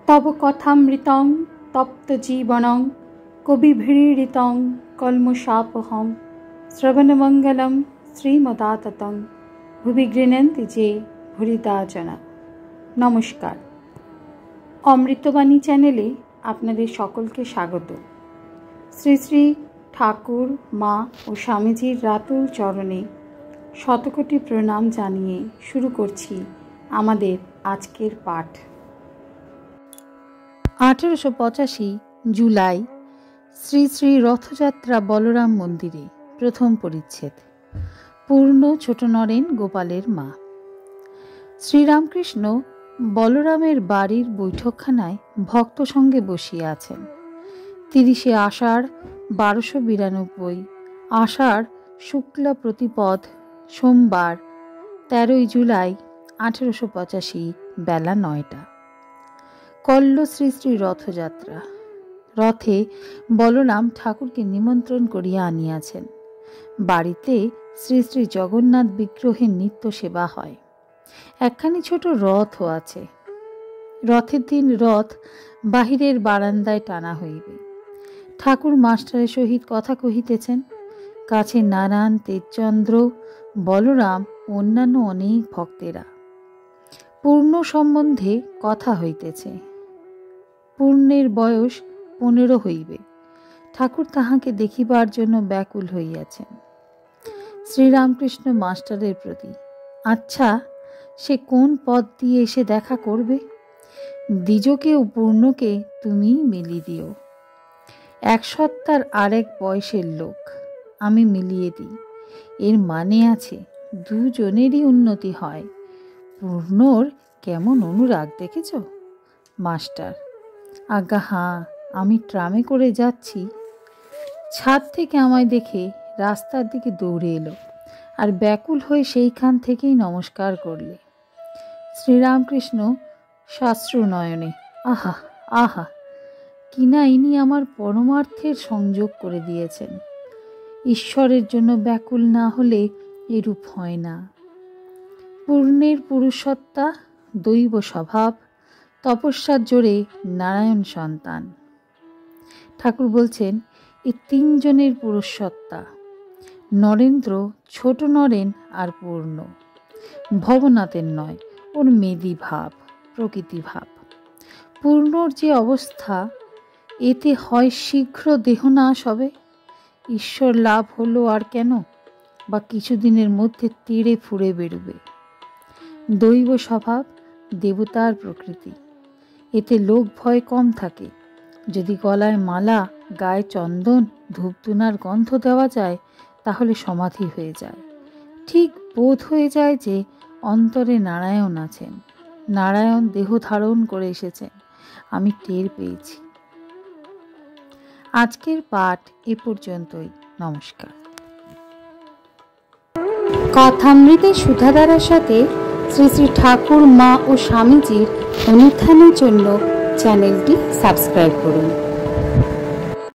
तव कथामृतं तप्तजीवनं कविभिरीडितं कल्मषापहं श्रवणमंगलं श्रीमदाततं भुवि गृह्णन्ति जे भूरिदा जना। नमस्कार, अमृतबाणी चैनेले आपनादेर सकलके स्वागत। श्री श्री ठाकुर मा और स्वामीजीर रातुल चरणे शतकोटी प्रणाम जानिए शुरू करछि आमादेर आजकेर पाठ। 1885 जुलाई श्री श्री रथयात्रा बलराम मंदिरे प्रथम परिच्छेद। पूर्ण छोट नरेन गोपालेर मा। श्रीरामकृष्ण बलरामेर बाड़ीर बैठकखानाय भक्त संगे बसिया आछेन। 30 आषाढ़ 1292 आषाढ़ शुक्ला प्रतिपद सोमवार 13 जुलाई 1885 बेला 9टा। कल्ल श्री श्री रथयात्रा। रथे बलराम ठाकुर के निमंत्रण करिया आनियाछेन। बाड़ीते श्री श्री जगन्नाथ विग्रहेर नित्य सेवा हय। एकखानी छोट रथও आछे। रथेर दिन रथ बाहिरेर बारान्दाय टाना हইবে। ठाकुर मास्टारेर सहित कथा कहितेছেন। काছে नारायण तेजचंद्र बलराम अन्यान्य अनेक भक्तेरा। पूर्ण सम्बन्धे कथा हইতেছে। पूर्णेर बयस 15 हইবে। ठाकुर ताहाके देखिबार जन्य व्याकुल हইয়াছেন। श्रीरामकृष्ण मास्टारेर प्रति, अच्छा से कोन पथ दिए एसे देखा करबे? द्विजके ओ पूर्णके तुमी मिलिये दिओ। एक सत्तार आरेक बयसेर लोक आमी मिलिये दिई। एर माने आछे दुजनेरই उन्नति हय। पूर्णर केमन अनुराग देखेছো? मास्टार, आज्ञा हाँ, आमी ट्रामे करे जाচ্ছি। ছাদ থেকে আমায় দেখে রাস্তার দিকে দৌড়ে এলো আর ব্যাকুল হয়ে সেইখান থেকেই নমস্কার করলে। শ্রীরামকৃষ্ণ শাস্ত্র নয়নে, আহা আহা, কিনা ইনি আমার পরমার্থের সংযোগ করে দিয়েছেন। ঈশ্বরের জন্য ব্যাকুল না হলে এরূপ হয় না। পূর্ণের পুরুষসত্তা, দৈব স্বভাব, তপস্যার জোরে নারায়ণ সন্তান। ঠাকুর বলছেন এই তিনজনের পুরুষসত্তা। নরেন্দ্র ছোট নরেন আর পূর্ণ। ভবনাথের নয়, ওর মেদি ভাব, প্রকৃতি ভাব। পূর্ণর যে অবস্থা, এতে হয় শীঘ্র দেহনাশ হবে। ঈশ্বর লাভ হলো আর কেন, বা কিছুদিনের মধ্যে তেড়ে ফুঁড়ে বেরোবে। দৈব স্বভাব, দেবতার প্রকৃতি, এতে লোক ভয় কম থাকে। যদি গলায় মালা, গায়ে চন্দন, ধূপধুনার গন্ধ দেওয়া যায় তাহলে সমাধি হয়ে যায়। ঠিক বোধ হয়ে যায় যে অন্তরে নারায়ণ আছেন, নারায়ণ দেহ ধারণ করে এসেছেন। আমি টের পেয়েছি। আজকের পাঠ এ পর্যন্তই। নমস্কার। কথামৃতের সুধাধারার সাথে শ্রী শ্রী ঠাকুর মা ও স্বামীজির অনুধ্যানের জন্য চ্যানেলটি সাবস্ক্রাইব করুন।